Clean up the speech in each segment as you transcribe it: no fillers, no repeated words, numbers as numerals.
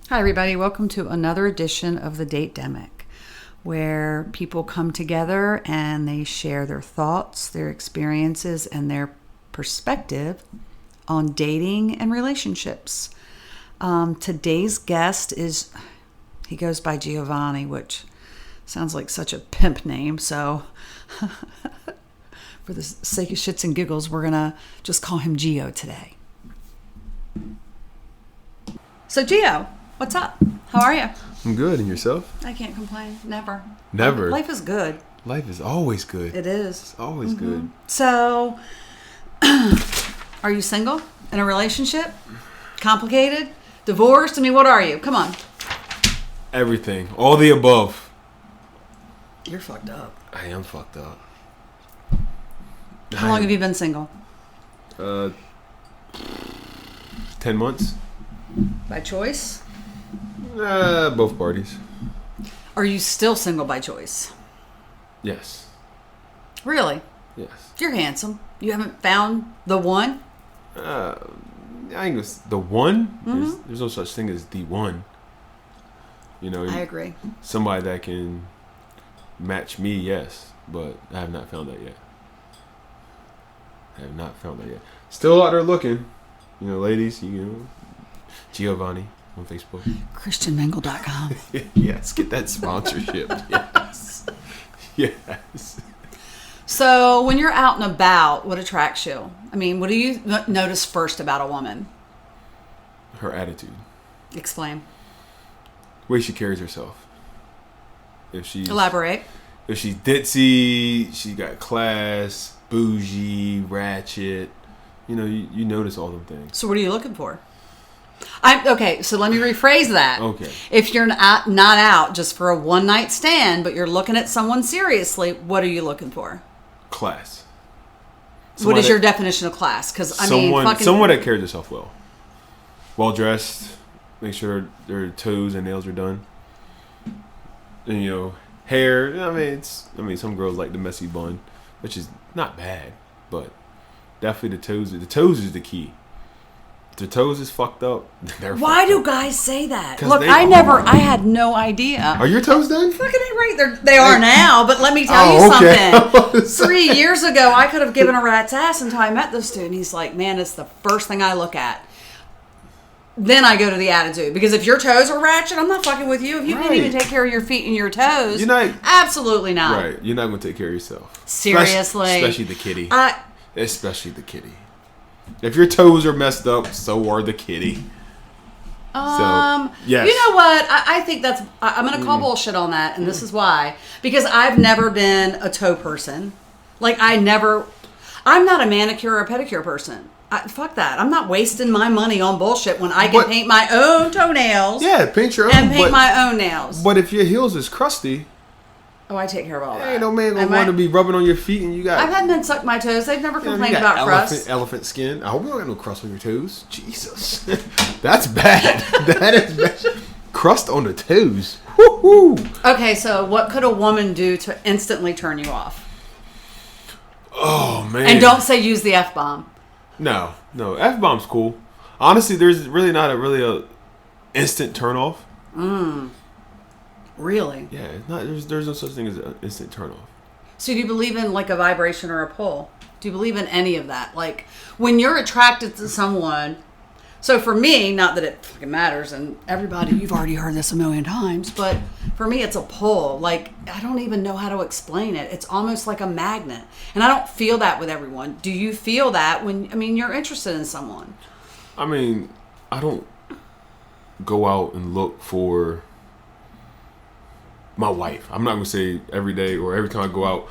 Hi, everybody. Welcome to another edition of the Date-demic, where people come together and they share their thoughts, their experiences, and their perspective on dating and relationships. Today's guest he goes by Giovonni, which sounds like such a pimp name. So for the sake of shits and giggles, we're going to just call him Gio today. So Gio, what's up? How are you? I'm good. And yourself? I can't complain. Never. Never. Life is good. Life is always good. It is. It's always good. So, are you single? In a relationship? Complicated? Divorced? I mean, what are you? Come on. Everything. All the above. You're fucked up. I am fucked up. How long have you been single? 10 months. By choice? Both parties. Are you still single by choice? Yes. Really? Yes. You're handsome. You haven't found the one? I think it's the one. Mm-hmm. There's no such thing as the one. You know, I agree. Somebody that can match me, yes, but I have not found that yet. Still out there looking. You know, ladies, Giovonni on Facebook. ChristianMingle.com. Yes, get that sponsorship. Yes. So, when you're out and about, what attracts you? I mean, what do you notice first about a woman? Her attitude. Explain. The way she carries herself. Elaborate. If she's ditzy, she got class, bougie, ratchet. You notice all them things. So what are you looking for? Okay, so let me rephrase that. Okay. If you're not out just for a one-night stand, but you're looking at someone seriously, what are you looking for? Class. What is your definition of class? Because someone that carries herself well. Well dressed. Make sure their toes and nails are done. And hair. Some girls like the messy bun, which is not bad, but definitely the toes. The toes is the key. If the toes is fucked up, Why do guys say that? Look, I had no idea. Are your toes done? Fucking ain't right. They are now, but let me tell you something. 3 years ago, I could have given a rat's ass until I met this dude. And he's like, man, it's the first thing I look at. Then I go to the attitude. Because if your toes are ratchet, I'm not fucking with you. If you can't even take care of your feet and your toes, absolutely not. Right. You're not going to take care of yourself. Seriously. Especially the kitty. Especially the kitty. If your toes are messed up, so are the kitty. Yes. You know what? I think I'm going to call bullshit on that, and this is why. Because I've never been a toe person. I'm not a manicure or a pedicure person. Fuck that. I'm not wasting my money on bullshit when I can paint my own toenails. Yeah, paint your own. And paint my own nails. But if your heels is crusty... Oh, I take care of all that. Ain't no man gonna want to be rubbing on your feet and you got... I've had men suck my toes. They've never complained about crust. Elephant skin. I hope you don't got no crust on your toes. Jesus. That's bad. That is bad. Crust on the toes. Woo-hoo. Okay, so what could a woman do to instantly turn you off? Oh, man. And don't say use the F-bomb. No. F-bomb's cool. Honestly, there's really not a instant turn off. Really? Yeah, it's not. There's no such thing as an instant turn off. So do you believe in like a vibration or a pull? Do you believe in any of that? Like when you're attracted to someone. So for me, not that it fucking matters, and everybody, you've already heard this a million times, but for me, it's a pull. Like I don't even know how to explain it. It's almost like a magnet, and I don't feel that with everyone. Do you feel that when you're interested in someone? I don't go out and look for my wife. I'm not gonna say every day or every time I go out,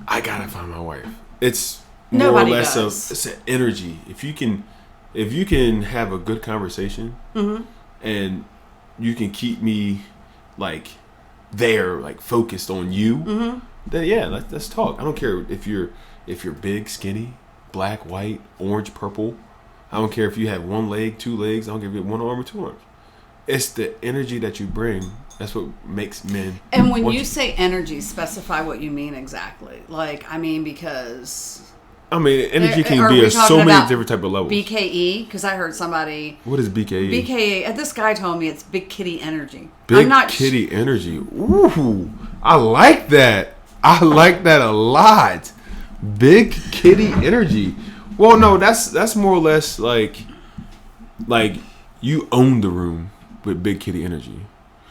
I gotta find my wife. It's more or less it's an energy. If you can have a good conversation and you can keep me like there, like focused on you, then yeah, let's talk. I don't care if you're big, skinny, black, white, orange, purple. I don't care if you have one leg, two legs. I don't care if you have one arm or two arms. It's the energy that you bring. That's what makes men. And when you say energy, specify what you mean exactly. Because I mean, energy can be at so many different type of levels. BKE, because I heard somebody. What is BKE? BKE. This guy told me it's big kitty energy. Big kitty energy. Ooh, I like that. I like that a lot. Big kitty energy. Well, no, that's more or less like you own the room with big kitty energy.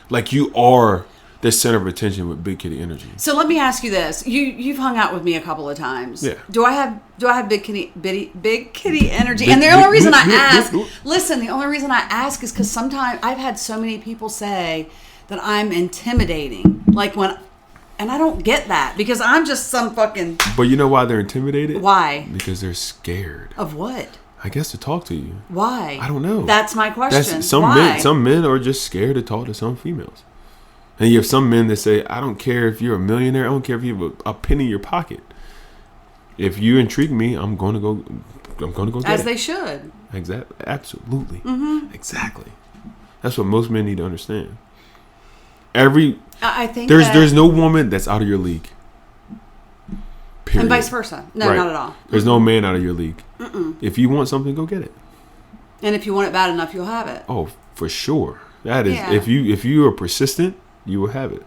Like you are the center of attention with big kitty energy. So let me ask you this: you've hung out with me a couple of times. Yeah. Do I have big kitty energy? And the only reason I ask, the only reason I ask is because sometimes I've had so many people say that I'm intimidating. And I don't get that because I'm just some fucking. But you know why they're intimidated? Why? Because they're scared. Of what? I guess to talk to you. Why? I don't know. That's my question. Why? Some men are just scared to talk to some females. And you have some men that say, I don't care if you're a millionaire. I don't care if you have a penny in your pocket. If you intrigue me, I'm going to go get it. As they should. Exactly. Absolutely. Mm-hmm. Exactly. That's what most men need to understand. I think there's no woman that's out of your league. Period. And vice versa. No, not at all. There's no man out of your league. Mm-mm. If you want something, go get it. And if you want it bad enough, you'll have it. Oh, for sure. That is if you are persistent, you will have it.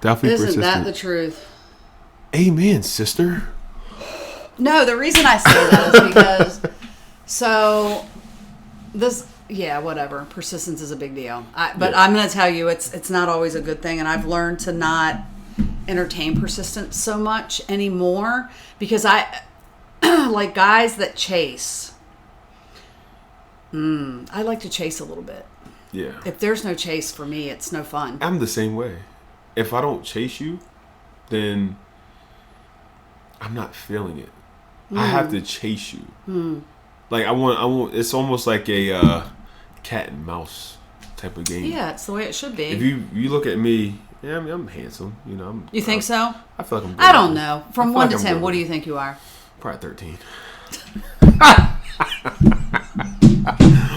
Definitely persistent. Isn't that the truth? Amen, sister. No, the reason I say that is because whatever. Persistence is a big deal. But I'm going to tell you, it's not always a good thing, and I've learned to not entertain persistence so much anymore because I like guys that chase. I like to chase a little bit. Yeah. If there's no chase for me, it's no fun. I'm the same way. If I don't chase you, then I'm not feeling it. I have to chase you. Like I want. It's almost like a cat and mouse type of game. Yeah, it's the way it should be. If you look at me, yeah, I mean, I'm handsome. You know. You think so? I feel like I'm good. I don't know. From 1 to 10, what do you think you are? Probably 13.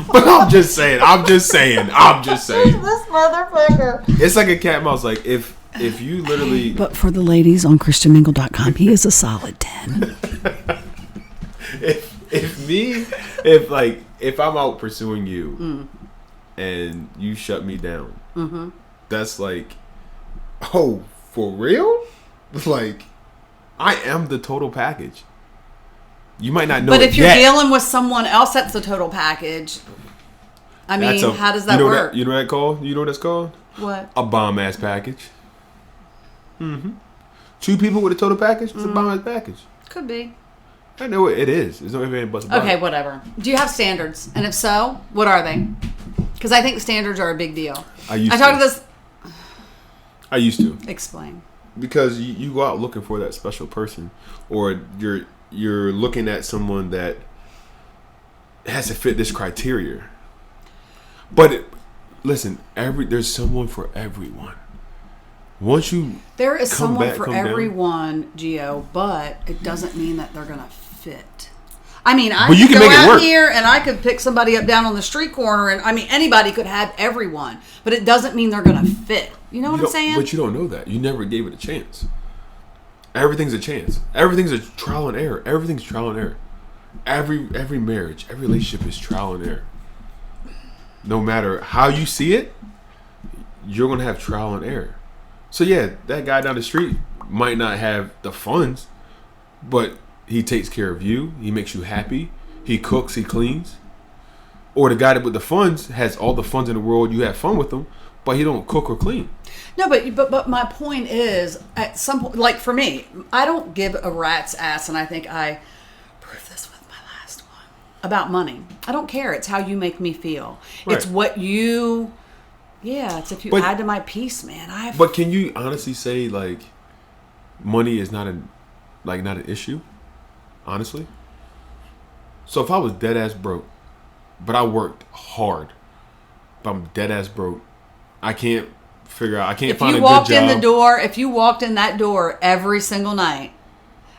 But I'm just saying. This motherfucker. It's like a cat and mouse. Like if you literally. But for the ladies on ChristianMingle.com, he is a solid 10. If I'm out pursuing you and you shut me down, that's like, oh, for real? Like, I am the total package. You might not know. But if you're dealing with someone else, that's the total package. I mean, how does that work? You know what that's called? You know what that's called? What? A bomb ass package. Two people with a total package. It's a bomb ass package. Could be. I know it is. There's no ifs, buts, about it. Okay, whatever. Do you have standards? And if so, what are they? Because I think standards are a big deal. I used to. Explain. Because you go out looking for that special person, or you're looking at someone that has to fit this criteria. But listen, there's someone for everyone. There is someone for everyone, Gio, but it doesn't mean that they're gonna fit. I mean, I could go out here and I could pick somebody up down on the street corner, and I mean, anybody could have everyone, but it doesn't mean they're gonna fit. You know what I'm saying? But you don't know that. You never gave it a chance. Everything's a chance. Everything's a trial and error. Everything's trial and error. Every marriage, every relationship is trial and error. No matter how you see it, you're gonna have trial and error. So yeah, that guy down the street might not have the funds, but he takes care of you. He makes you happy. He cooks. He cleans. Or the guy with the funds has all the funds in the world. You have fun with him, but he don't cook or clean. No, but my point is, at some point, like for me, I don't give a rat's ass, and I think I proved this with my last one about money. I don't care. It's how you make me feel. Right. It's what you. Yeah, it's if you add to my peace, man. But can you honestly say like, money is not an issue, honestly? So if I was dead ass broke, but I worked hard, but I'm dead ass broke, I can't find a good job. If you walked in that door every single night,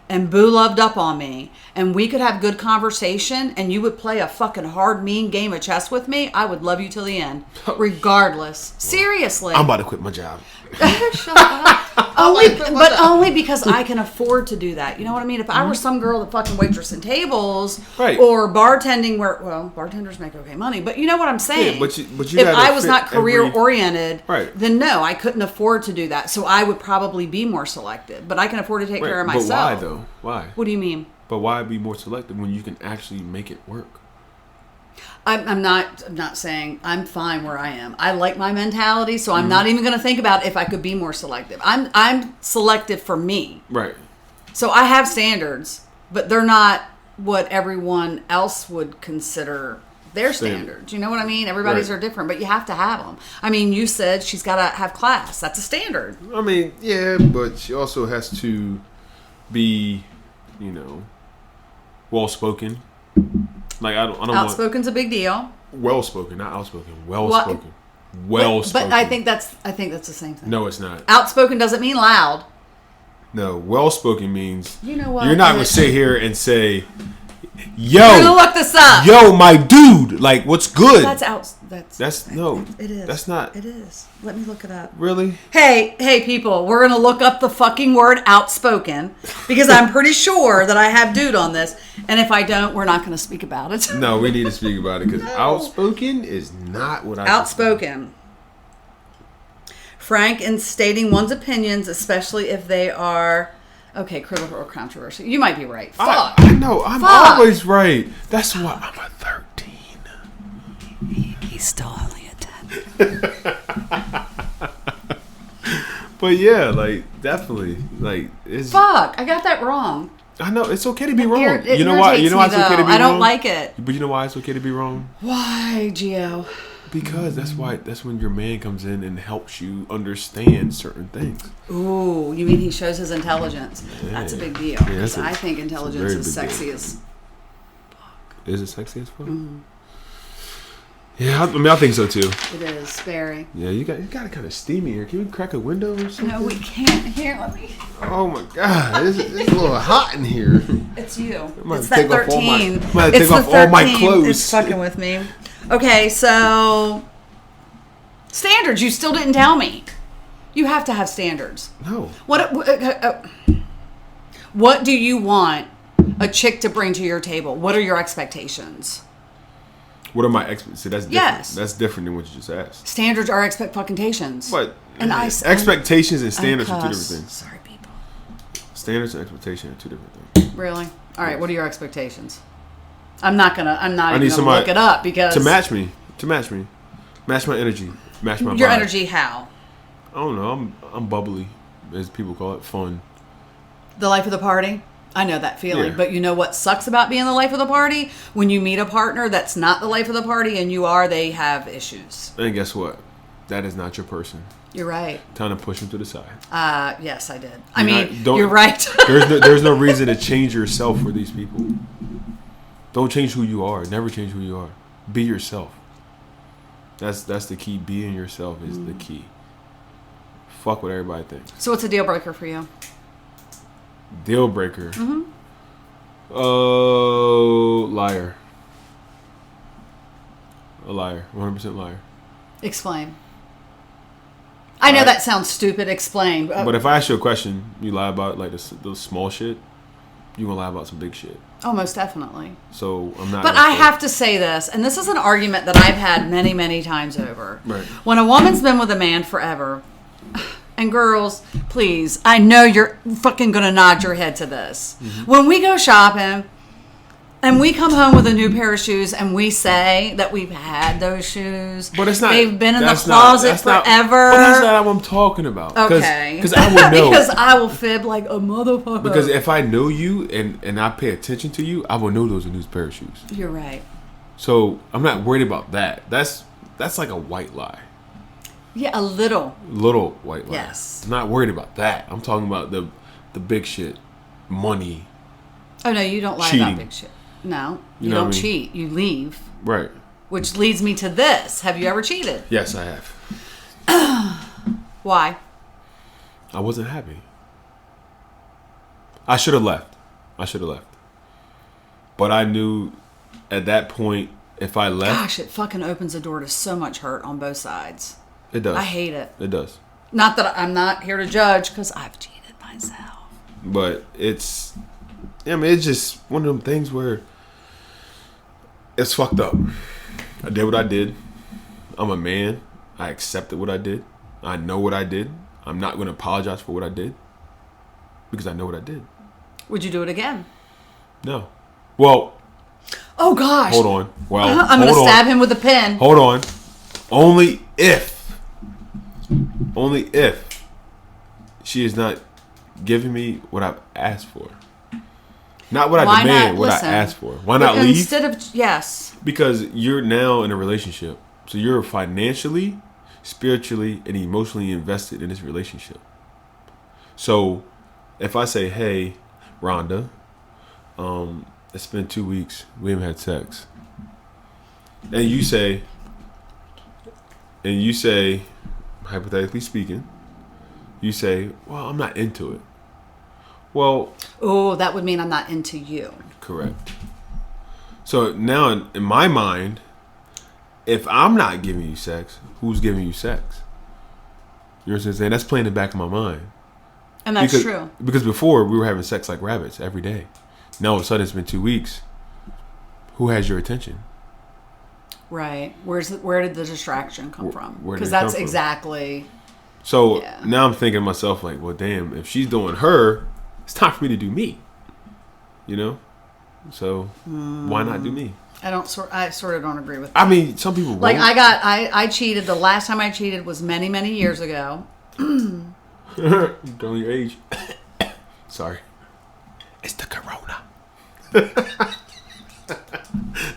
and Boo loved up on me and we could have good conversation and you would play a fucking hard, mean game of chess with me, I would love you till the end. Regardless. Seriously. I'm about to quit my job. Shut up. Only because I can afford to do that. You know what I mean? If I were some girl that fucking waitressing tables or bartending where, well, bartenders make okay money, but you know what I'm saying? Yeah, but you if I was not career oriented, right. then no, I couldn't afford to do that. So I would probably be more selective. But I can afford to take care of myself. But why though? Why? What do you mean? But why be more selective when you can actually make it work? I'm not saying I'm fine where I am. I like my mentality, so I'm not even going to think about if I could be more selective. I'm selective for me. Right. So I have standards, but they're not what everyone else would consider their standards. You know what I mean? Everybody's are different, but you have to have them. I mean, you said she's got to have class. That's a standard. I mean, yeah, but she also has to be, well-spoken. Like I don't outspoken's a big deal. Well-spoken, not outspoken. Well-spoken. Well-spoken. But I think that's the same thing. No, it's not. Outspoken doesn't mean loud. No, well-spoken means you know what? You're not gonna sit here and say, "Yo, we're gonna look this up." Yo, my dude, like, what's good? That's no. It is. That's not. It is. Let me look it up. Really? Hey, people, we're gonna look up the fucking word outspoken because I'm pretty sure that I have dude on this, and if I don't, we're not gonna speak about it. No, we need to speak about it because outspoken is not what I. Outspoken. Frank in stating one's opinions, especially if they are critical or controversial. You might be right. Fuck. I know. I'm always right. That's why I'm a 13. He's still only a 10. But yeah, like definitely, like it's. Fuck! I got that wrong. I know it's okay to be wrong. It you know why? You know why it's okay to be wrong? I don't like it. But you know why it's okay to be wrong? Why, Gio? Because that's when your man comes in and helps you understand certain things. Ooh, you mean he shows his intelligence? Yeah. That's a big deal. Yeah, I think intelligence is sexy as fuck. Is it sexy as fuck? Mm-hmm. Yeah, I mean, I think so too. It is very. Yeah, you got it kind of steamy here. Can we crack a window or something? No, we can't. Here, let me. Oh my god, it's a little hot in here. It's you. It's that 13. I'm gonna take off all my clothes. It's fucking with me. Okay, so standards. You still didn't tell me. You have to have standards. No. What do you want a chick to bring to your table? What are your expectations? What are my expectations? That's different. Yes. That's different than what you just asked. Standards are expectations. But expectations and standards are two different things. Sorry, people. Standards and expectations are two different things. Really? All right. What are your expectations? I'm not even gonna look it up because to match me, match my energy, match my your vibe. energy. How? I don't know. I'm bubbly, as people call it, fun. The life of the party. I know that feeling, but you know what sucks about being the life of the party? When you meet a partner that's not the life of the party and they have issues. And guess what? That is not your person. You're right. Time to push them to the side. Yes, I did. You're right. there's no reason to change yourself for these people. Don't change who you are. Never change who you are. Be yourself. That's the key. Being yourself is the key. Fuck what everybody thinks. So what's a deal breaker for you? Deal breaker. Mm-hmm. Oh, liar. A liar. 100% liar. Explain. I know that sounds stupid. Explain. But if I ask you a question, you lie about like the small shit, you gonna lie about some big shit. Oh, most definitely. So I'm not. But I have to say this, and this is an argument that I've had many, many times over. Right. When a woman's been with a man forever, and girls, please, I know you're fucking gonna nod your head to this. Mm-hmm. When we go shopping, and we come home with a new pair of shoes, and we say that we've had those shoes. But it's not. They've been in the closet forever. But that's not what I'm talking about. Okay. Because I would know. Because I will fib like a motherfucker. Because if I know you and I pay attention to you, I will know those are new pair of shoes. You're right. So I'm not worried about that. That's like a white lie. Yeah, a little white lie. Yes. I'm not worried about that. I'm talking about the big shit, money. Oh no, you don't lie cheating. About big shit. No, you don't cheat. You leave. Right. Which leads me to this. Have you ever cheated? Yes, I have. Why? I wasn't happy. I should have left. I should have left. But I knew at that point, if I left... Gosh, it fucking opens the door to so much hurt on both sides. It does. I hate it. It does. Not that I'm not here to judge, because I've cheated myself. But it's... I mean, it's just one of them things where it's fucked up. I did what I did. I'm a man. I accepted what I did. I know what I did. I'm not going to apologize for what I did because I know what I did. Would you do it again? No. Well... Oh, gosh. Hold on. Well, I'm going to stab him with a pen. Hold on. Only if she is not giving me what I've asked for. Not what I demand, what I asked for. Why not leave? Instead of, yes. Because you're now in a relationship. So you're financially, spiritually, and emotionally invested in this relationship. So if I say, hey, Rhonda, it's been 2 weeks. We haven't had sex. And you say, hypothetically speaking, you say, well, I'm not into it. Well... Oh, that would mean I'm not into you. Correct. So now in my mind, if I'm not giving you sex, who's giving you sex? You know what I'm saying? That's playing in the back of my mind. And that's true. Because before, we were having sex like rabbits every day. Now all of a sudden it's been 2 weeks. Who has your attention? Right. Where did the distraction come from? Because that's exactly... So now I'm thinking to myself like, well, damn, if she's doing her, it's time for me to do me. You know? So why not do me? I sort of don't agree with that. I mean, some people like won't. I cheated. The last time I cheated was many, many years ago. Don't your age. Sorry. It's the corona.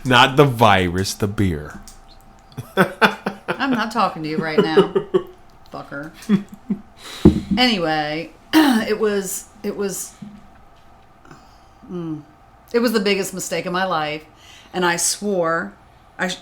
Not the virus, the beer. I'm not talking to you right now, fucker. Anyway, it was the biggest mistake of my life, and I swore I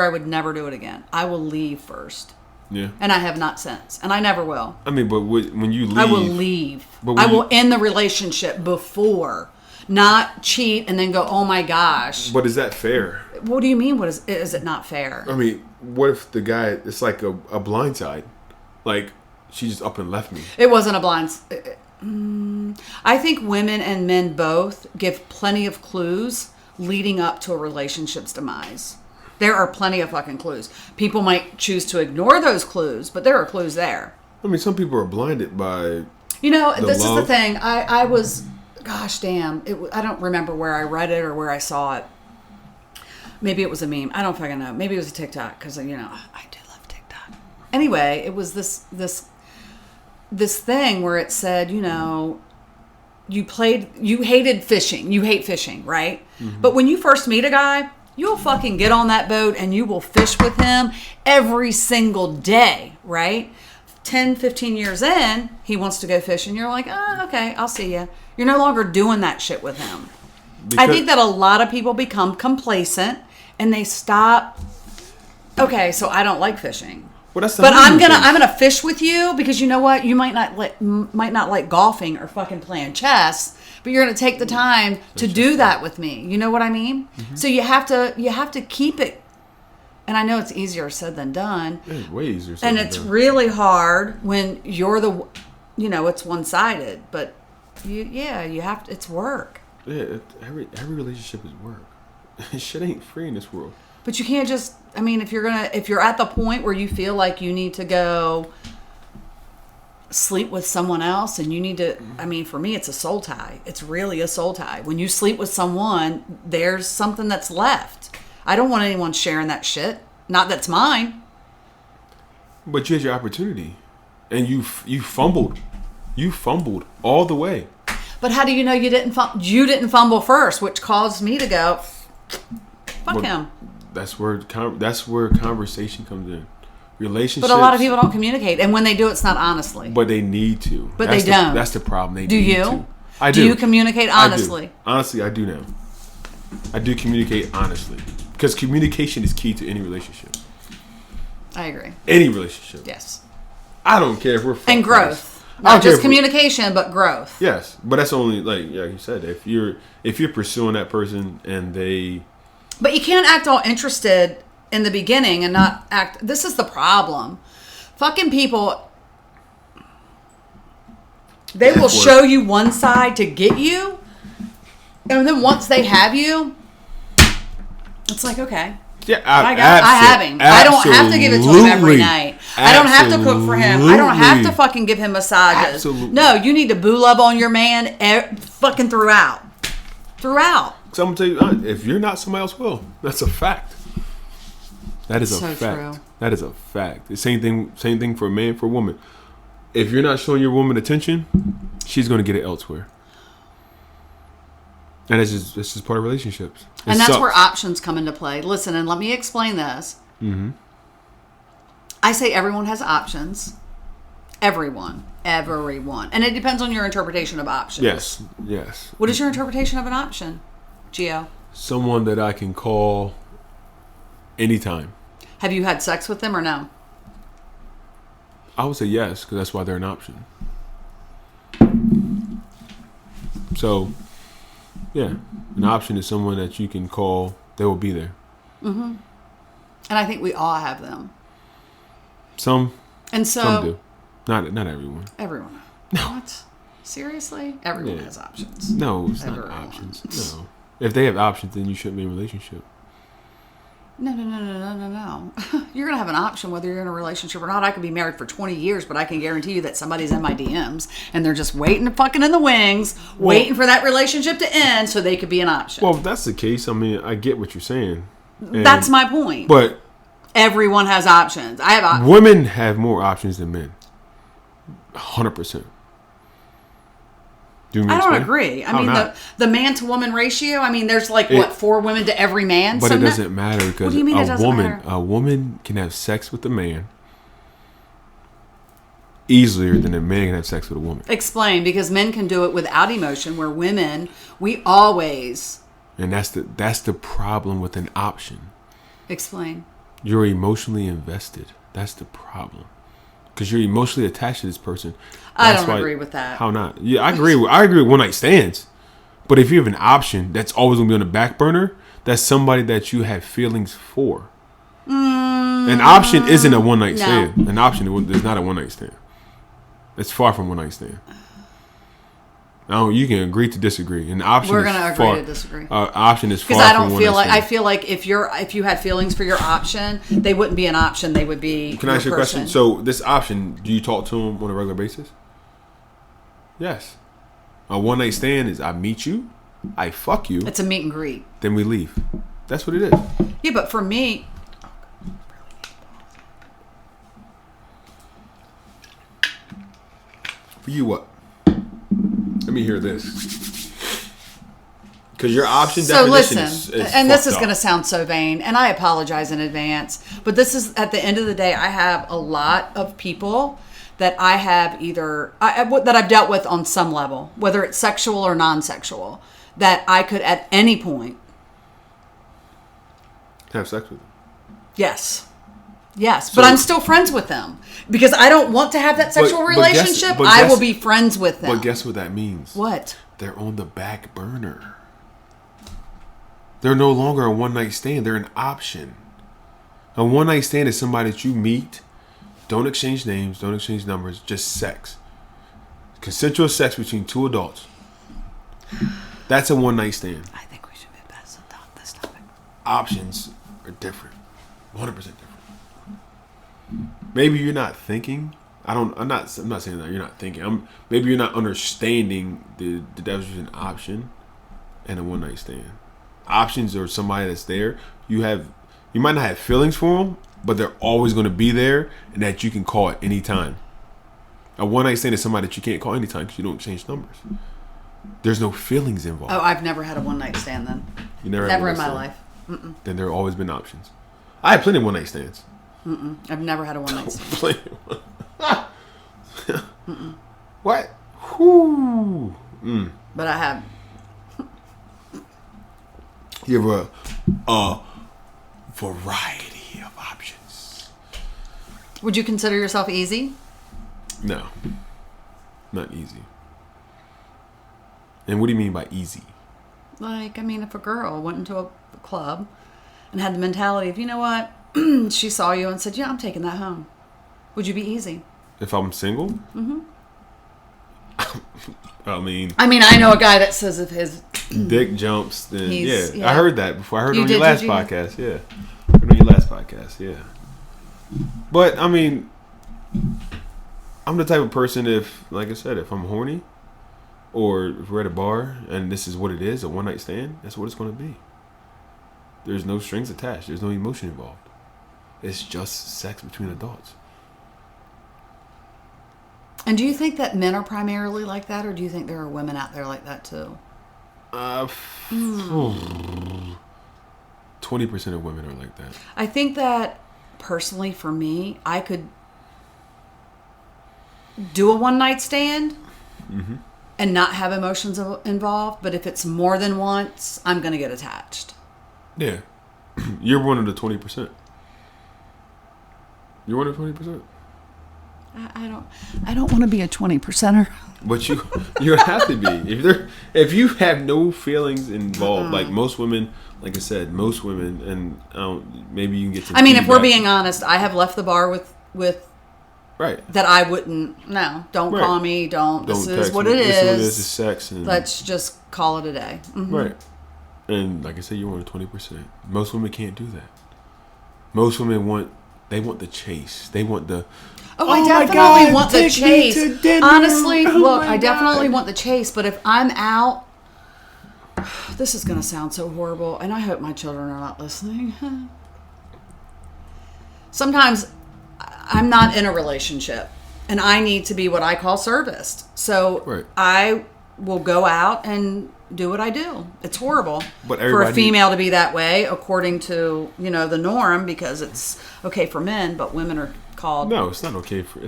would never do it again. I will leave first. Yeah. And I have not since, and I never will. I mean, but when you leave, I will leave. I will end the relationship before, not cheat and then go, oh my gosh. But is that fair? What do you mean? Is it not fair? I mean, what if the guy? It's like a blindside, like she just up and left me. It wasn't a blind. I think women and men both give plenty of clues leading up to a relationship's demise. There are plenty of fucking clues. People might choose to ignore those clues, but there are clues there. I mean, some people are blinded by... You know, this is the thing. I was... Gosh damn. I don't remember where I read it or where I saw it. Maybe it was a meme. I don't fucking know. Maybe it was a TikTok, because, you know, I do love TikTok. Anyway, it was this thing where it said, you know, you hated fishing. You hate fishing, right? Mm-hmm. But when you first meet a guy... You'll fucking get on that boat and you will fish with him every single day, right? 10, 15 years in, he wants to go fishing. You're like, oh, okay, I'll see you. You're no longer doing that shit with him. I think that a lot of people become complacent and they stop. Okay, so I don't like fishing. Well, but I'm gonna fish with you because you know what? You might not like golfing or fucking playing chess. But you're going to take the time to do that with me. You know what I mean? Mm-hmm. So you have to keep it. And I know it's easier said than done. It's way easier said than done. And it's really hard when you're it's one-sided. But you have to, it's work. Yeah, every relationship is work. Shit ain't free in this world. But you can't just, I mean, if you're at the point where you feel like you need to go sleep with someone else and you need to, I mean, for me it's a soul tie. It's really a soul tie. When you sleep with someone, there's something that's left. I don't want anyone sharing that shit. Not that's mine. But you had your opportunity and you fumbled. You fumbled all the way. But how do you know you didn't fumble first, which caused me to go fuck him. That's where conversation comes in. Relationships. But a lot of people don't communicate, and when they do, it's not honestly. But they need to. But they don't. That's the problem. They do need you? To. I do. Do you communicate honestly? I do. Honestly, I do now. I do communicate honestly because communication is key to any relationship. I agree. Any relationship. Yes. I don't care if we're and growth. Not just communication, but growth. Yes, but that's only like you said. If you're pursuing that person and they, but you can't act all interested in the beginning and not act. This is the problem. Fucking people, they will show you one side to get you, and then once they have you, it's like, okay. Yeah, I have him. I don't have to give it to him every night. I don't have to cook for him. I don't have to fucking give him massages. Absolutely. No, you need to boo love on your man fucking throughout. Throughout. So I'm gonna tell you, if you're not, somebody else will. That's a fact. That is a fact. True. That is a fact. The same thing for a man, for a woman. If you're not showing your woman attention, she's gonna get it elsewhere. And it's just part of relationships. And that's where options come into play. Listen, and let me explain this. Mm-hmm. I say everyone has options. Everyone. And it depends on your interpretation of options. Yes. What is your interpretation of an option, Gio? Someone that I can call anytime. Have you had sex with them or no? I would say yes, because that's why they're an option. So, yeah, an option is someone that you can call. They will be there. Mm-hmm. And I think we all have them. Some do. Not everyone. Everyone. No. What? Seriously? Everyone has options. No, it's not options. No. If they have options, then you shouldn't be in a relationship. No. You're going to have an option whether you're in a relationship or not. I could be married for 20 years, but I can guarantee you that somebody's in my DMs and they're just waiting fucking in the wings, waiting for that relationship to end so they could be an option. Well, if that's the case, I mean, I get what you're saying. That's my point. But everyone has options. I have options. Women have more options than men. 100%. I don't agree. I mean, the man to woman ratio. I mean, there's 4 women to every man. But it doesn't matter because a woman can have sex with a man easier than a man can have sex with a woman. Explain, because men can do it without emotion, where women, we always. And that's the problem with an option. Explain. You're emotionally invested. That's the problem. Because you're emotionally attached to this person. I don't agree with that. How not? Yeah, I agree with one night stands. But if you have an option that's always going to be on the back burner, that's somebody that you have feelings for. An option isn't a one night stand. An option is not a one night stand. It's far from one night stand. Now you can agree to disagree. An option. We're going to agree to disagree. Option is far. Because I don't feel like I feel like if you had feelings for your option, they wouldn't be an option. They would be. Can I ask you a question? So this option, do you talk to him on a regular basis? Yes. A one night stand is I meet you, I fuck you. It's a meet and greet. Then we leave. That's what it is. Yeah, but for me. For you, what? Let me hear this. Because your option definition is and this is going to sound so vain, and I apologize in advance, but this is, at the end of the day, I have a lot of people that I have that I've dealt with on some level, whether it's sexual or non-sexual, that I could at any point have sex with them. Yes, but I'm still friends with them because I don't want to have that sexual relationship. I will be friends with them. But guess what that means? What? They're on the back burner. They're no longer a one-night stand. They're an option. A one-night stand is somebody that you meet. Don't exchange names. Don't exchange numbers. Just sex. Consensual sex between 2 adults. That's a one-night stand. I think we should be past this topic. Options are different. 100% different. Maybe you're not thinking. I'm not saying that you're not thinking. Maybe you're not understanding the difference between an option and a one-night stand. Options are somebody that's there. You might not have feelings for them, but they're always going to be there, and that you can call at any time. A one-night stand is somebody that you can't call anytime because you don't exchange numbers. There's no feelings involved. Oh, I've never had a one-night stand then. You never in my life. Mm-mm. Then there have always been options. I have plenty of one-night stands. Mm-mm. I've never had a one-night stand. What? Whoo. But I have. You have a variety of options. Would you consider yourself easy? No. Not easy. And what do you mean by easy? Like, I mean, if a girl went into a club and had the mentality of, you know what, she saw you and said, yeah, I'm taking that home. Would you be easy? If I'm single? Mm-hmm. I mean, I know a guy that says if his dick jumps, then yeah. I heard that before. I heard it on your last podcast. Yeah. I heard on your last podcast. Yeah. But, I mean, I'm the type of person like I said, if I'm horny or if we're at a bar and this is what it is, a one-night stand, that's what it's going to be. There's no strings attached. There's no emotion involved. It's just sex between adults. And do you think that men are primarily like that, or do you think there are women out there like that too? 20% of women are like that. I think that personally for me, I could do a one-night stand and not have emotions involved, but if it's more than once, I'm going to get attached. Yeah. You're one of the 20%. You're one of the 20%. I don't want to be a 20%er. But you have to be. If you have no feelings involved, like most women, like I said, most women, and maybe you can get some feedback. If we're being honest, I have left the bar with right that I wouldn't. No, don't call me. Don't. This is what it is. This is what it is. It's sex. And let's just call it a day. Mm-hmm. Right. And like I said, you're one of 20%. Most women can't do that. Most women they want the chase. They want the. Oh, I definitely want the chase. Honestly, look, I definitely want the chase. But if I'm out, this is going to sound so horrible, and I hope my children are not listening. Sometimes I'm not in a relationship, and I need to be what I call serviced. So I will go out and do what I do. It's horrible for a female to be that way, according to the norm, because it's okay for men, but women are called. No, it's not okay for men.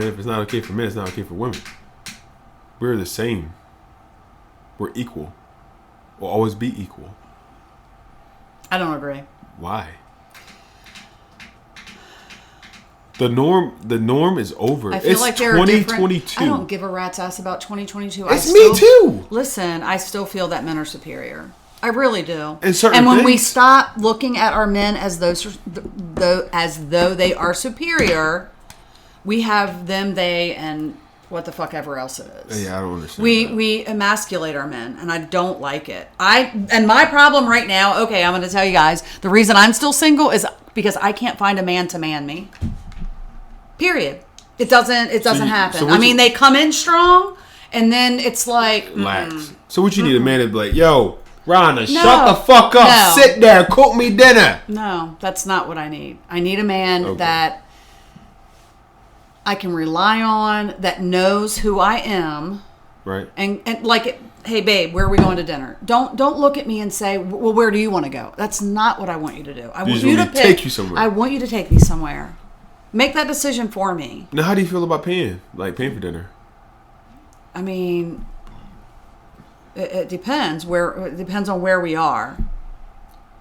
If it's not okay for men, it's not okay for women. We're the same. We're equal. We'll always be equal. I don't agree. Why? The norm is over. I feel it's like 2022. I don't give a rat's ass about 2022. It's me too. Listen, I still feel that men are superior. I really do. And when we stop looking at our men as though they are superior, we have them, they, and what the fuck ever else it is. Yeah, I don't understand. We emasculate our men, and I don't like it. And my problem right now. Okay, I'm going to tell you guys. The reason I'm still single is because I can't find a man to man me. Period. It doesn't happen. They come in strong, and then it's like lax. So what you need a man to be like, yo, Rhonda, shut the fuck up. No. Sit there, cook me dinner. No, that's not what I need. I need a man that I can rely on, that knows who I am. Right. And like, hey babe, where are we going to dinner? Don't look at me and say, well, where do you want to go? That's not what I want you to do. I want you to take you somewhere. I want you to take me somewhere. Make that decision for me. Now, how do you feel about paying for dinner? I mean, it depends. It depends on where we are.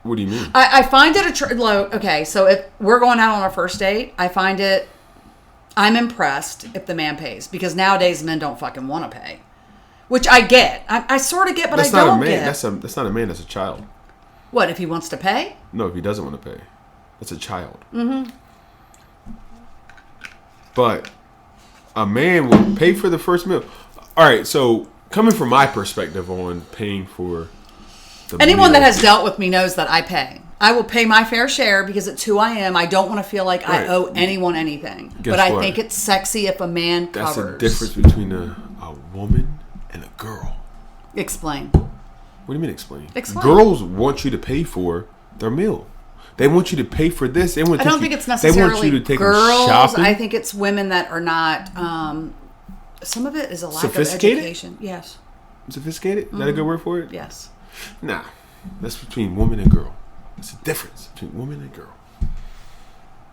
What do you mean? I find it okay. So if we're going out on our first date, I'm impressed if the man pays, because nowadays men don't fucking want to pay, which I get. I sort of get, but I don't get. That's not a man. That's a child. What if he wants to pay? No, if he doesn't want to pay, that's a child. Mm-hmm. But a man will pay for the first meal. All right, so coming from my perspective on paying for the anyone meal, that has dealt with me knows that I pay. I will pay my fair share because it's who I am. I don't want to feel like I owe anyone anything. But I think it's sexy if a man covers. That's the difference between a woman and a girl. Explain. What do you mean explain? Girls want you to pay for their meal. They want you to pay for this. I don't think it's necessarily they want you to take girls. Shopping. I think it's women that are not. Some of it is a lack of education. Yes. Sophisticated? Is that a good word for it? Yes. Nah. That's between woman and girl. There's a difference between woman and girl.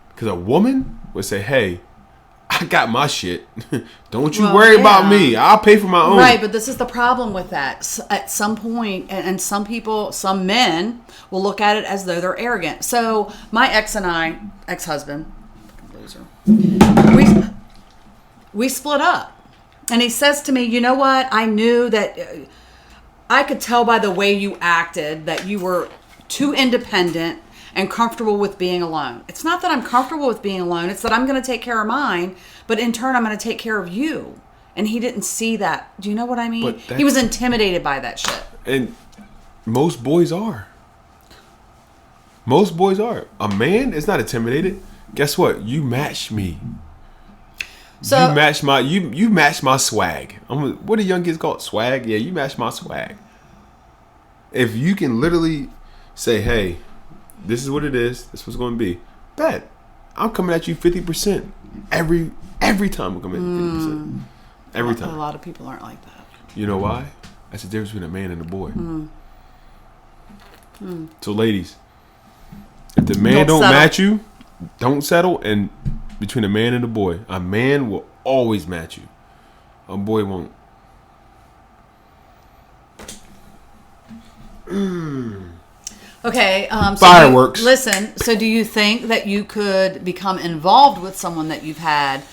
Because a woman would say, hey, I got my shit. Don't you worry about me. I'll pay for my own. Right, but this is the problem with that. At some point, and some men will look at it as though they're arrogant. So my ex-husband, loser, we split up. And he says to me, you know what? I knew that I could tell by the way you acted that you were too independent and comfortable with being alone. It's not that I'm comfortable with being alone. It's that I'm going to take care of mine, but in turn, I'm going to take care of you. And he didn't see that. Do you know what I mean? He was intimidated by that shit. And most boys are. Most boys are. A man is not intimidated. Guess what? You match me. So you match my swag. What do young kids call it? Swag? Yeah, you match my swag. If you can literally say, hey, this is what it is. This is what's going to be. Bet. I'm coming at you 50%. Every time I'm coming at you 50%. Every time. A lot of people aren't like that. You know why? That's the difference between a man and a boy. So ladies, if the man don't match you, don't settle. And between a man and a boy, a man will always match you. A boy won't. Okay. So fireworks. So do you think that you could become involved with someone that you've had,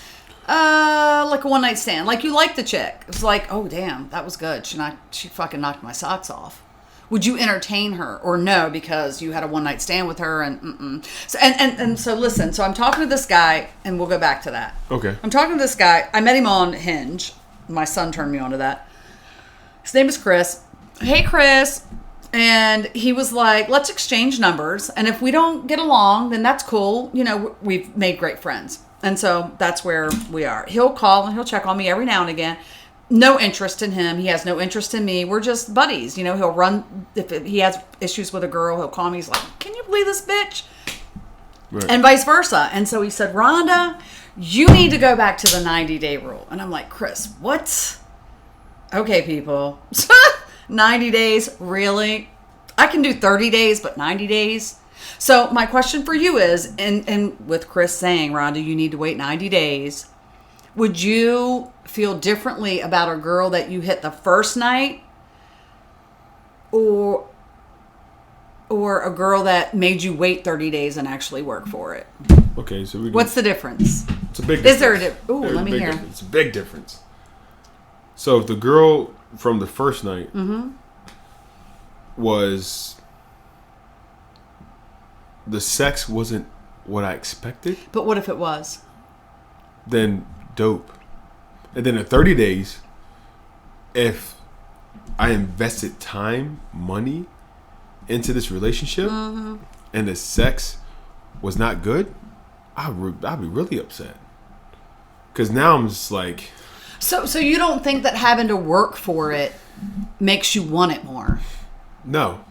like a one night stand? Like you like the chick. It's like, oh damn, that was good. She fucking knocked my socks off. Would you entertain her or no because you had a one night stand with her and So and so listen. So I'm talking to this guy and we'll go back to that. Okay. I'm talking to this guy. I met him on Hinge. My son turned me on to that. His name is Chris. Hey Chris. And he was like, let's exchange numbers. And if we don't get along, then that's cool. You know, we've made great friends. And so that's where we are. He'll call and he'll check on me every now and again. No interest in him. He has no interest in me. We're just buddies. You know, he'll run. If he has issues with a girl, he'll call me. He's like, can you believe this bitch? Right. And vice versa. And so he said, Rhonda, you need to go back to the 90-day rule. And I'm like, Chris, what? Okay, people. 90 days, really? I can do 30 days, but 90 days? So my question for you is, and with Chris saying, Rhonda, you need to wait 90 days, would you feel differently about a girl that you hit the first night or a girl that made you wait 30 days and actually work for it? Okay, so what's the difference? It's a big difference. Is there a difference? Ooh, let me hear. It's a big difference. So if the girl from the first night was the sex wasn't what I expected. But what if it was? Then dope. And then in 30 days, if I invested time, money into this relationship and the sex was not good, I'd be really upset. Because now I'm just like... So you don't think that having to work for it makes you want it more? No.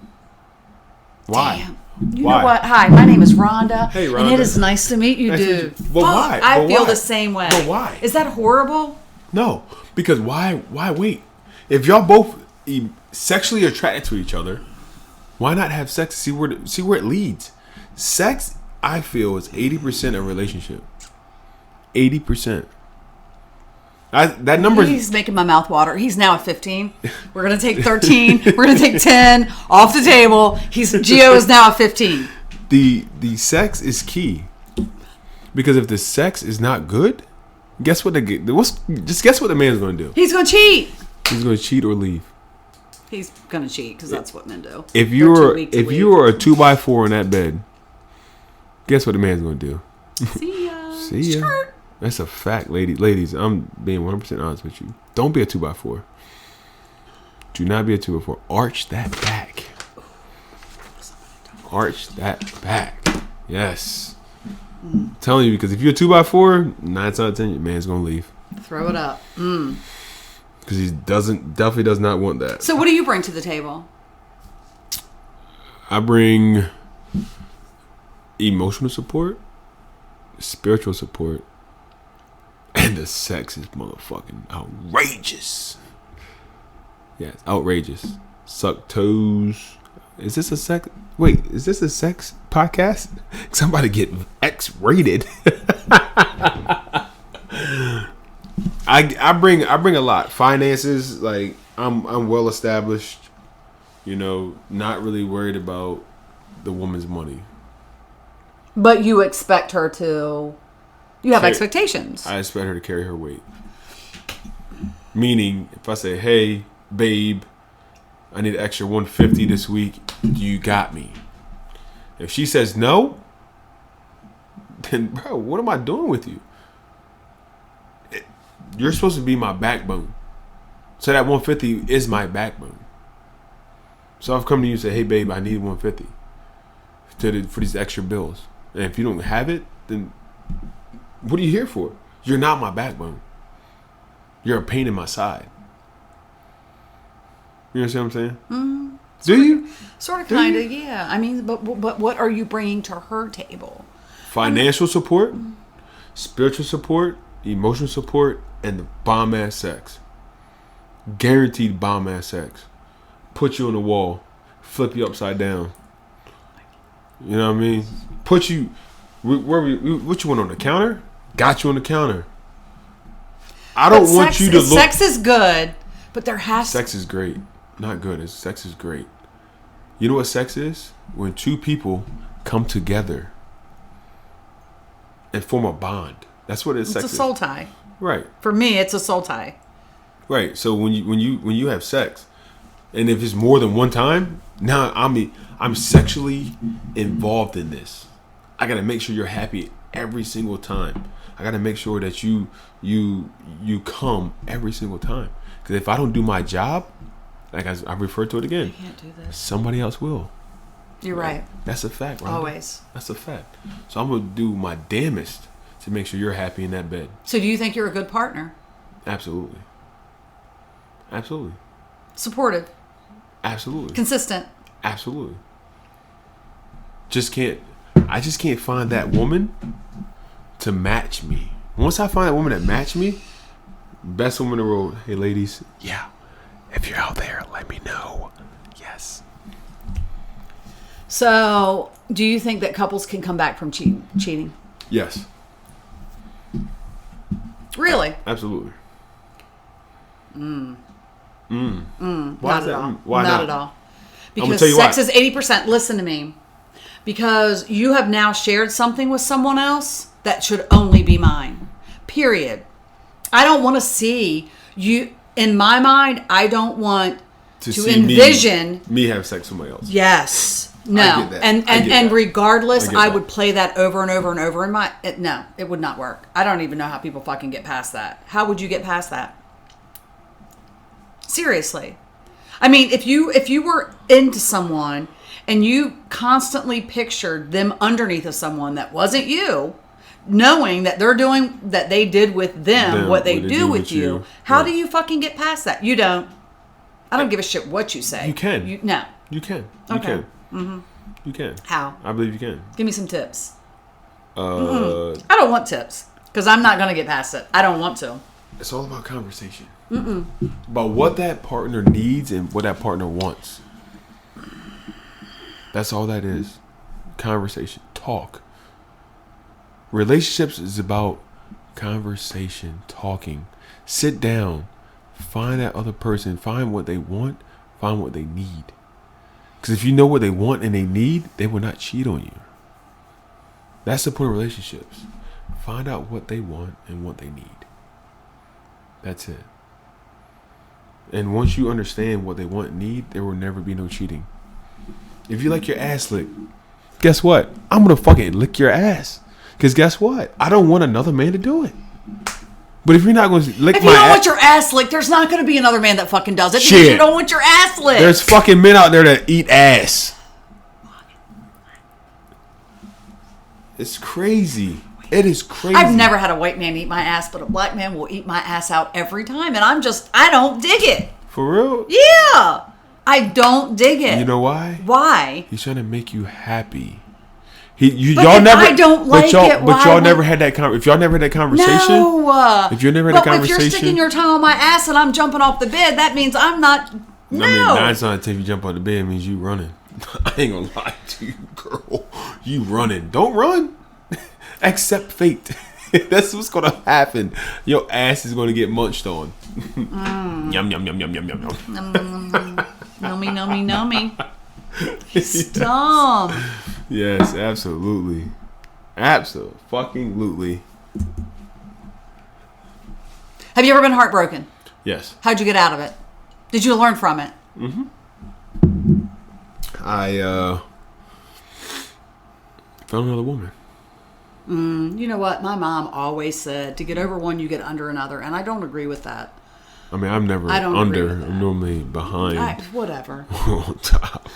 Why? Damn. You know what? Hi, my name is Rhonda. Hey, Rhonda. And it is nice to meet you, dude. Well, why? I feel the same way. But why? Is that horrible? No. Because why wait? If y'all both sexually attracted to each other, why not have sex to see where it leads? Sex, I feel, is 80% of relationship. 80%. That number. He's making my mouth water. He's now at 15. We're gonna take 13. We're gonna take 10 off the table. Gio is now at 15. The sex is key, because if the sex is not good, guess what? Just guess what the man's gonna do. He's gonna cheat. He's gonna cheat or leave. He's gonna cheat because that's what men do. If you were a 2x4 in that bed, guess what the man's gonna do? See ya. See ya. Skirt. That's a fact, ladies. I'm being 100% honest with you. Don't be a 2x4. Do not be a 2x4. Arch that back. Arch that back. Yes. I'm telling you, because if you're a 2x4, 9 out of 10, your man's gonna leave. Throw it up. Because he definitely does not want that. So what do you bring to the table? I bring emotional support, spiritual support, and the sex is motherfucking outrageous. Yeah, it's outrageous. Suck toes. Is this a sex? Wait, is this a sex podcast? Somebody get X-rated. I bring a lot. Finances, like I'm well established. You know, not really worried about the woman's money. But you expect her to. You have expectations. I expect her to carry her weight. Meaning, if I say, hey, babe, I need an extra $150 this week, you got me. If she says no, then, bro, what am I doing with you? You're supposed to be my backbone. So that 150 is my backbone. So I've come to you and say, hey, babe, I need 150 for these extra bills. And if you don't have it, then what are you here for? You're not my backbone. You're a pain in my side. You understand what I'm saying? Mm, Do you? Sort of, kind of, yeah. I mean, but what are you bringing to her table? Financial support, spiritual support, emotional support, and the bomb-ass sex. Guaranteed bomb-ass sex. Put you on the wall. Flip you upside down. You know what I mean? Put you... what you want on the counter? Got you on the counter. I don't want you to look... Sex is good, but there has to... Sex is great. Not good. Sex is great. You know what sex is? When two people come together and form a bond. That's what sex is. It's a soul tie. Right. For me, it's a soul tie. Right. So when you have sex, and if it's more than one time, now I'm sexually involved in this. I got to make sure you're happy every single time. I got to make sure that you come every single time. Because if I don't do my job, like I refer to it again, I can't do this. Somebody else will. You're right. That's a fact, right? Always. That's a fact. So I'm gonna do my damnest to make sure you're happy in that bed. So do you think you're a good partner? Absolutely. Absolutely. Supportive. Absolutely. Consistent. Absolutely. I just can't find that woman to match me. Once I find that woman that match me, best woman in the world. Hey ladies, yeah. If you're out there, let me know. Yes. So, do you think that couples can come back from cheating? Yes. Really? Absolutely. Why Not at all. Why not? At all. I'm gonna Because tell you sex why. is 80%. Listen to me. Because you have now shared something with someone else that should only be mine. Period. I don't want to see you. In my mind, I don't want to envision me have sex with somebody else. Yes. No. I get that. And regardless, I that. would play that over and over and over in my... No, it would not work. I don't even know how people fucking get past that. How would you get past that? Seriously. I mean, if you were into someone and you constantly pictured them underneath of someone that wasn't you, knowing that they did with them what they do with you, how do you fucking get past that? You don't. I don't give a shit what you say. You can. No. You can. You Okay. can. Mm-hmm. You can. How? I believe you can. Give me some tips. I don't want tips because I'm not going to get past it. I don't want to. It's all about conversation. About what that partner needs and what that partner wants. That's all that is. Conversation. Talk. Relationships is about conversation, talking. Sit down. Find that other person. Find what they want. Find what they need. Because if you know what they want and they need, they will not cheat on you. That's the point of relationships. Find out what they want and what they need. That's it. And once you understand what they want and need, there will never be no cheating. If you like your ass licked, guess what? I'm going to fucking lick your ass. Because guess what? I don't want another man to do it. But if you're not going to lick my ass... If you don't want your ass licked, there's not going to be another man that fucking does it. Shit. Because you don't want your ass licked. There's fucking men out there that eat ass. It's crazy. It is crazy. I've never had a white man eat my ass, but a black man will eat my ass out every time. And I don't dig it. For real? Yeah. I don't dig it. You know why? Why? He's trying to make you happy. Y'all never. I don't like it. But y'all never had that if y'all never had that conversation. No. If you never had that conversation. If you're sticking your tongue on my ass and I'm jumping off the bed, that means I'm not. No. I mean, 9 times out of 10, if you jump on the bed, it means you running. I ain't gonna lie to you, girl. You running. Don't run. Accept fate. That's what's gonna happen. Your ass is gonna get munched on. Yum yum yum yum yum yum yum. Nummy nummy nummy. Stop. Yes, absolutely. Absolutely. Have you ever been heartbroken? Yes. How'd you get out of it? Did you learn from it? I found another woman. You know what? My mom always said, to get over one, you get under another. And I don't agree with that. I mean, I'm never under. I'm normally behind. Whatever. On top.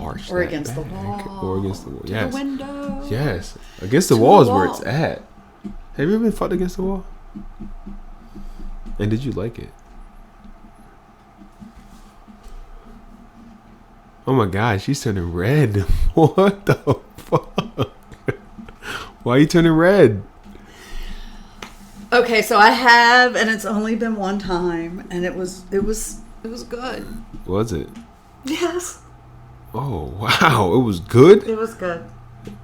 Or against the wall. Or against the wall. Yes. The window. Yes. Against the wall is where it's at. Have you ever been fucked against the wall? And did you like it? Oh my God, she's turning red. What the fuck? Why are you turning red? Okay, so I have, and it's only been one time, and it was good. Was it? Yes. Oh wow, it was good. It was good.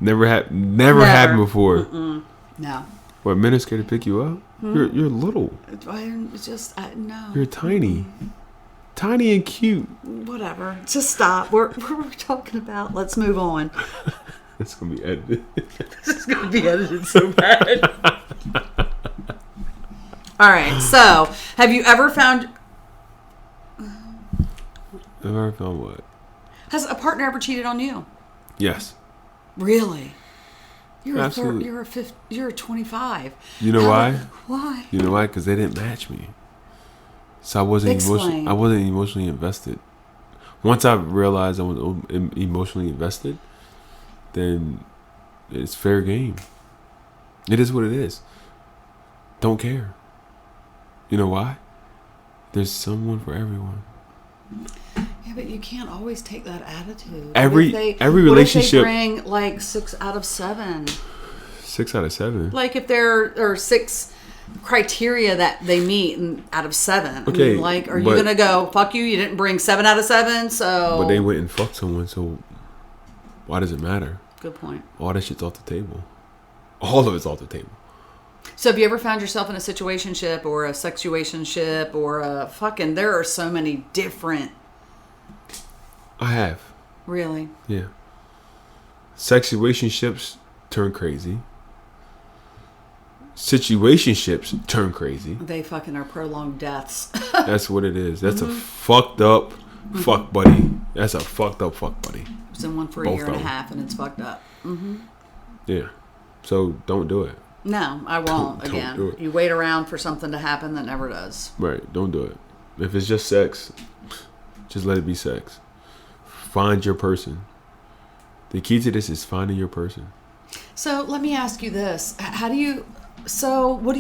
Never happened before. Mm-mm. No. What, men are scared to pick you up? You're little. It's just no. You're tiny. Tiny and cute. Whatever. Just stop. We're talking about. Let's move on. It's gonna be edited. This is gonna be edited so bad. All right. So, have you ever found? Ever found what? Has a partner ever cheated on you? Yes. Really? Absolutely. You're 25. You know why? Why? You know why? Because they didn't match me. So I wasn't emotionally invested. Once I realized I was emotionally invested, then it's fair game. It is what it is. Don't care. You know why? There's someone for everyone. Yeah, but you can't always take that attitude. Every relationship. What if they bring like 6 out of 7? 6 out of 7. Like if there are 6 criteria that they meet and out of 7. Okay, I mean, like, are you gonna go fuck you? You didn't bring 7 out of 7, so. But they went and fucked someone, so why does it matter? Good point. All that shit's off the table. All of it's off the table. So have you ever found yourself in a situationship or a sexuationship or a fucking? There are so many different. I have. Really? Yeah. Sexuationships turn crazy. Situationships turn crazy. They fucking are prolonged deaths. That's what it is. That's a fucked up fuck buddy. That's a fucked up fuck buddy. I was in one for a year and a half and it's fucked up. Yeah. So don't do it. No, I won't. Don't do it. You wait around for something to happen that never does. Right. Don't do it. If it's just sex, just let it be sex. Find your person. The key to this is finding your person. So let me ask you this. What do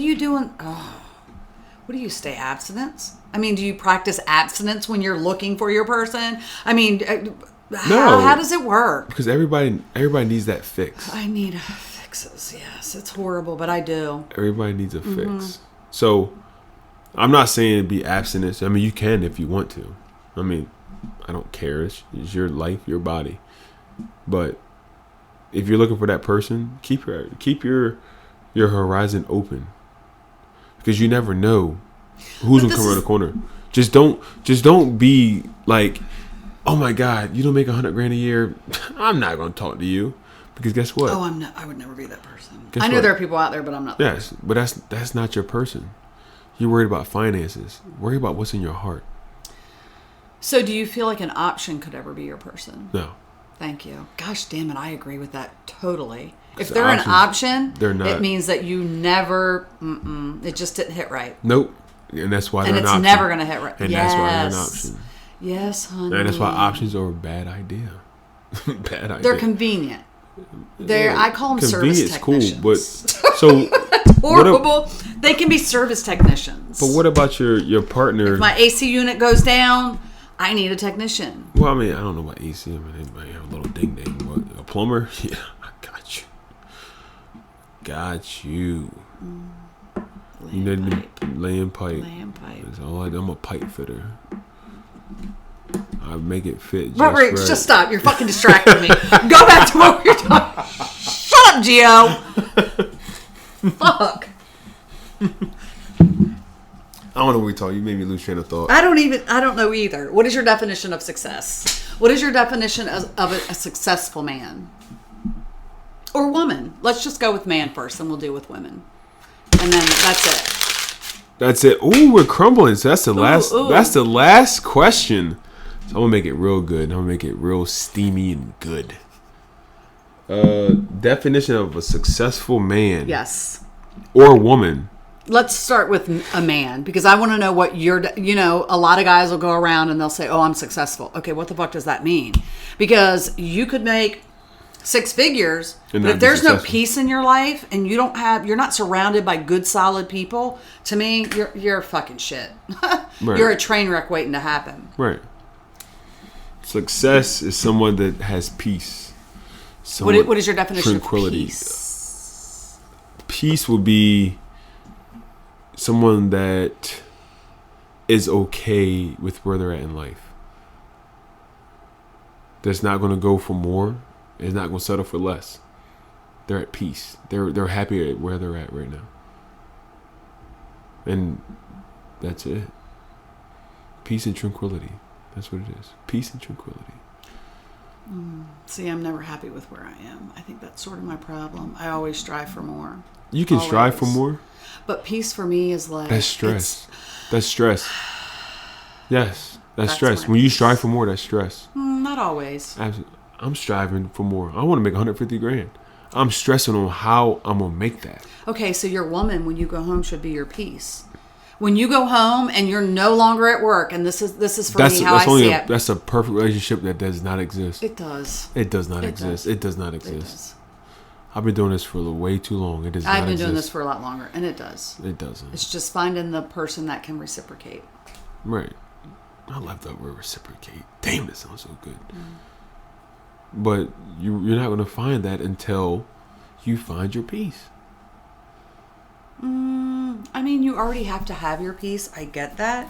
you do what do you stay abstinence? I mean, do you practice abstinence when you're looking for your person? I mean, how does it work? Because everybody needs that fix. I need fixes, yes. It's horrible, but I do. Everybody needs a fix. So I'm not saying be abstinence. I mean, you can if you want to. I mean, I don't care. It's your life, your body. But if you're looking for that person, keep your horizon open, because you never know who's gonna come around the corner. Just don't be like, oh my God, you don't make $100,000 a year. I'm not gonna talk to you, because guess what? Oh, I would never be that person. I know there are people out there, but I'm not. Yes, but that's not your person. You're worried about finances. Worry about what's in your heart. So do you feel like an option could ever be your person? No. Thank you. Gosh damn it, I agree with that totally. If they're an option, they're not. It means that you never, it just didn't hit right. Nope. And that's why they're an option. And it's never going to hit right. And that's why they're an option. Yes, honey. And that's why options are a bad idea. Bad idea. They're convenient. I call them service technicians. Cool, but so that's horrible. They can be service technicians. But what about your partner? If my AC unit goes down, I need a technician. Well, I mean, I don't know about AC. I mean, they might have a little ding ding. But a plumber? Yeah, I got you. Got you. You need me laying pipe. I'm a pipe fitter. I make it fit just right. Just stop. You're fucking distracting me. Go back to what we were talking. Shut up, Gio. Fuck. I don't know what we talk. You made me lose train of thought. I don't know either. What is your definition of success? What is your definition of a successful man? Or woman? Let's just go with man first, and we'll deal with women. And then that's it. That's it. Ooh, we're crumbling. So that's the last. That's the last question. So I'm gonna make it real good. I'm gonna make it real steamy and good. Definition of a successful man. Yes. Or woman. Let's start with a man, because I want to know what a lot of guys will go around and they'll say, "Oh, I'm successful." Okay, what the fuck does that mean? Because you could make 6 figures, but if there's no peace in your life and you're not surrounded by good, solid people, to me, you're fucking shit. Right. You're a train wreck waiting to happen. Right. Success is someone that has peace. What is your definition of peace? Peace will be someone that is okay with where they're at in life. That's not going to go for more. Is not going to settle for less. They're at peace. They're happy at where they're at right now. And that's it. Peace and tranquility. That's what it is. Peace and tranquility. See, I'm never happy with where I am. I think that's sort of my problem. I always strive for more. You can strive for more. But peace for me is like... That's stress. That's stress. Yes. That's stress. When you strive for more, that's stress. Not always. Absolutely. I'm striving for more. I want to make 150 grand. I'm stressing on how I'm going to make that. Okay, so your woman, when you go home, should be your peace. When you go home and you're no longer at work, and this is for me how I see it. That's a perfect relationship that does not exist. It does. It does not exist. It does not exist. I've been doing this for way too long. It does not exist. I've been doing this for a lot longer, and it does. It doesn't. It's just finding the person that can reciprocate. Right. I love that word, reciprocate. Damn, that sounds so good. But you're not going to find that until you find your peace. I mean, you already have to have your peace. I get that.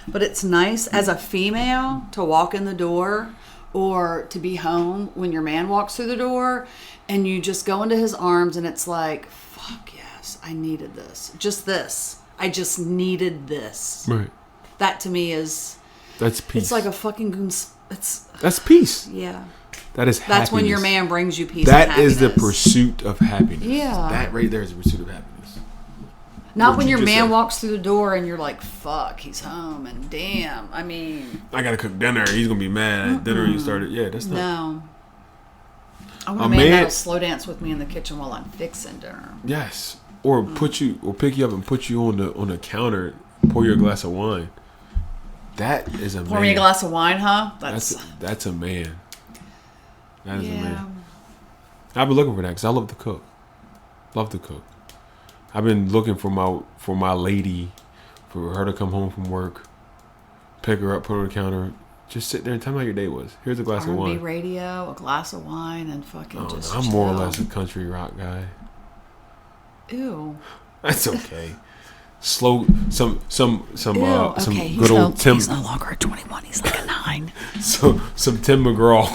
But it's nice as a female to walk in the door or to be home when your man walks through the door and you just go into his arms and it's like, fuck yes, I needed this. Just this. I just needed this. Right. That to me is... That's peace. It's like a fucking... That's peace. Yeah. That is happiness. That's when your man brings you peace. That is the pursuit of happiness. Yeah. That right there is the pursuit of happiness. Not when your man walks through the door and you're like, fuck, he's home and damn. I mean... I got to cook dinner. He's going to be mad at dinner you started. Yeah, that's not... No. I want a man that'll slow dance with me in the kitchen while I'm fixing dinner. Yes. Or pick you up and put you on the counter, pour you a glass of wine. That is a man. Pour me a glass of wine, huh? That's a man. That is a man. I've been looking for that because I love to cook. Love to cook. I've been looking for my lady, for her to come home from work, pick her up, put her on the counter, just sit there and tell me how your day was. Here's a glass of wine. R&B radio, a glass of wine, and fucking just I'm more or less a country rock guy. Ew. That's okay. Slow, some okay, good old Tim. He's no longer a 21. He's like a 9. So some Tim McGraw.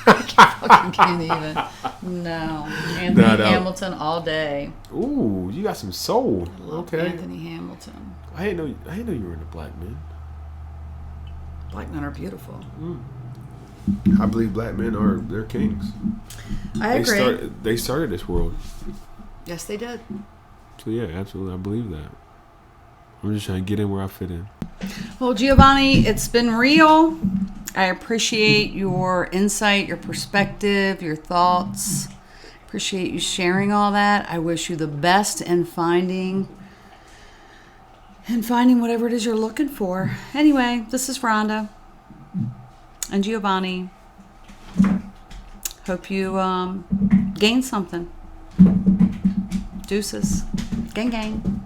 I can't even. No. Anthony Hamilton all day. Ooh, you got some soul. I love Anthony Hamilton. I didn't know you were into black men. Black men are beautiful. I believe black men they're kings. I agree. They started this world. Yes, they did. So yeah, absolutely, I believe that. I'm just trying to get in where I fit in. Well, Giovonni, it's been real. I appreciate your insight, your perspective, your thoughts. Appreciate you sharing all that. I wish you the best in finding whatever it is you're looking for. Anyway, this is Rhonda and Giovonni. Hope you gain something. Deuces. Gang, gang.